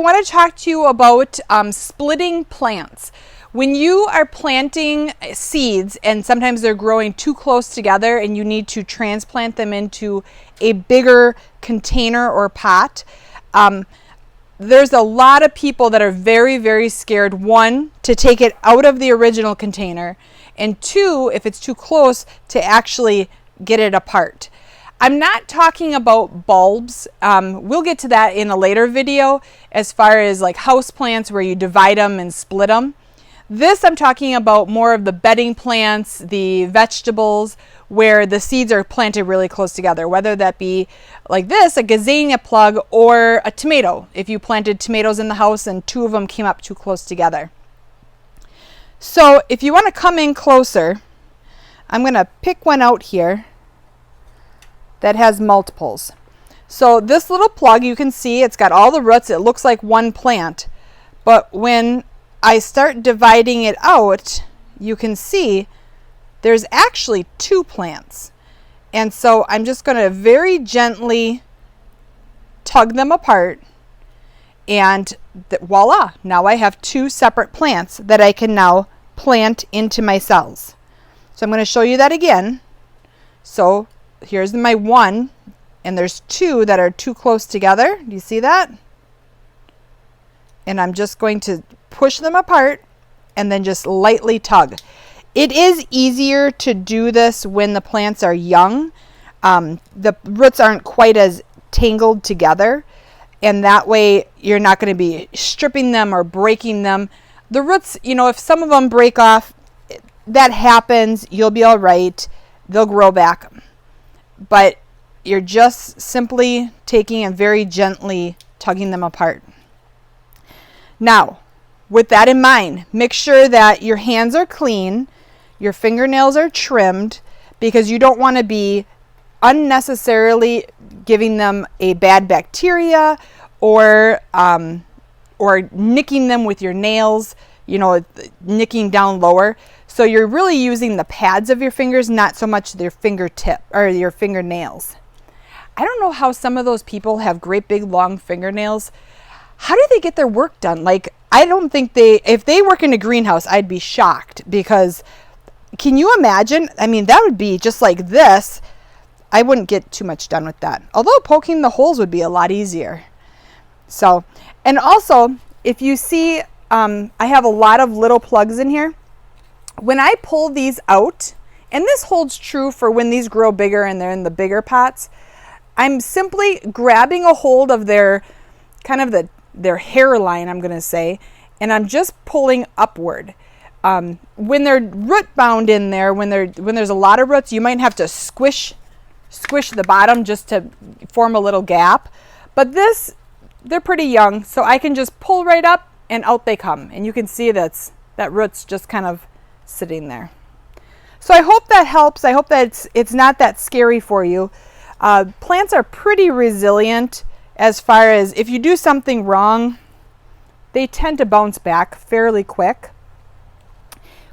want to talk to you about splitting plants. When you are planting seeds and sometimes they're growing too close together and you need to transplant them into a bigger container or pot, there's a lot of people that are very, very scared, one, to take it out of the original container, and two, if it's too close, to actually get it apart. I'm not talking about bulbs. We'll get to that in a later video as far as like house plants where you divide them and split them. This I'm talking about more of the bedding plants, the vegetables, where the seeds are planted really close together, whether that be like this, a gazania plug, or a tomato, if you planted tomatoes in the house and two of them came up too close together. So if you want to come in closer, I'm going to pick one out here that has multiples. So this little plug, you can see it's got all the roots. It looks like one plant, but when I start dividing it out, you can see there's actually two plants. And so I'm just going to very gently tug them apart, and voila, now I have two separate plants that I can now plant into my cells. So I'm going to show you that again. So here's my one, and there's two that are too close together. Do you see that? And I'm just going to push them apart and then just lightly tug. It is easier to do this when the plants are young. The roots aren't quite as tangled together, and that way you're not going to be stripping them or breaking them. The roots, you know, if some of them break off, that happens. You'll be all right. They'll grow back. But you're just simply taking and very gently tugging them apart. Now, with that in mind, make sure that your hands are clean, your fingernails are trimmed, because you don't want to be unnecessarily giving them a bad bacteria or nicking them with your nails, you know, nicking down lower. So you're really using the pads of your fingers, not so much their fingertip or your fingernails. I don't know how some of those people have great big long fingernails. How do they get their work done? Like, I don't think if they work in a greenhouse, I'd be shocked, because can you imagine? I mean, that would be just like this. I wouldn't get too much done with that. Although poking the holes would be a lot easier. So, and also, if you see, I have a lot of little plugs in here. When I pull these out, and this holds true for when these grow bigger and they're in the bigger pots, I'm simply grabbing a hold of their kind of their hairline, I'm going to say, and I'm just pulling upward. When they're root bound in there, when there's a lot of roots, you might have to squish the bottom just to form a little gap. But this, they're pretty young, so I can just pull right up and out they come. And you can see that root's just kind of sitting there. So I hope that helps. I hope that it's not that scary for you. Plants are pretty resilient as far as if you do something wrong, they tend to bounce back fairly quick.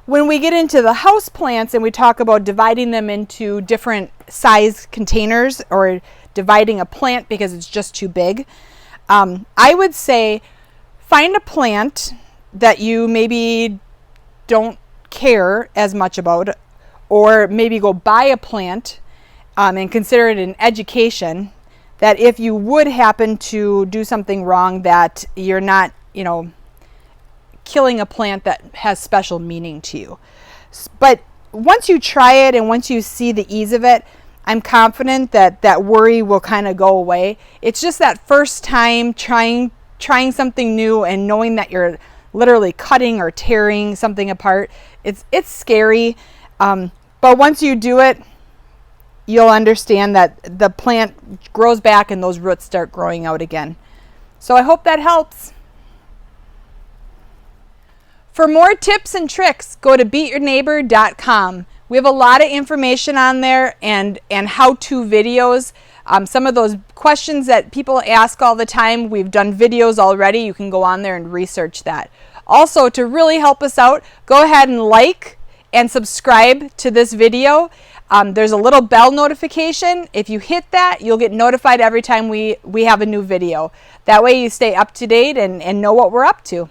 When we get into the house plants and we talk about dividing them into different size containers or dividing a plant because it's just too big, I would say find a plant that you maybe don't care as much about, or maybe go buy a plant and consider it an education, that if you would happen to do something wrong, that you're not, you know, killing a plant that has special meaning to you. But once you try it and once you see the ease of it, I'm confident that that worry will kind of go away. It's just that first time trying something new and knowing that you're literally cutting or tearing something apart. It's scary, but once you do it, you'll understand that the plant grows back and those roots start growing out again. So I hope that helps. For more tips and tricks, go to beatyourneighbor.com. We have a lot of information on there and how-to videos. Some of those questions that people ask all the time, we've done videos already. You can go on there and research that. Also, to really help us out, go ahead and like and subscribe to this video. There's a little bell notification. If you hit that, you'll get notified every time we have a new video. That way you stay up to date and know what we're up to.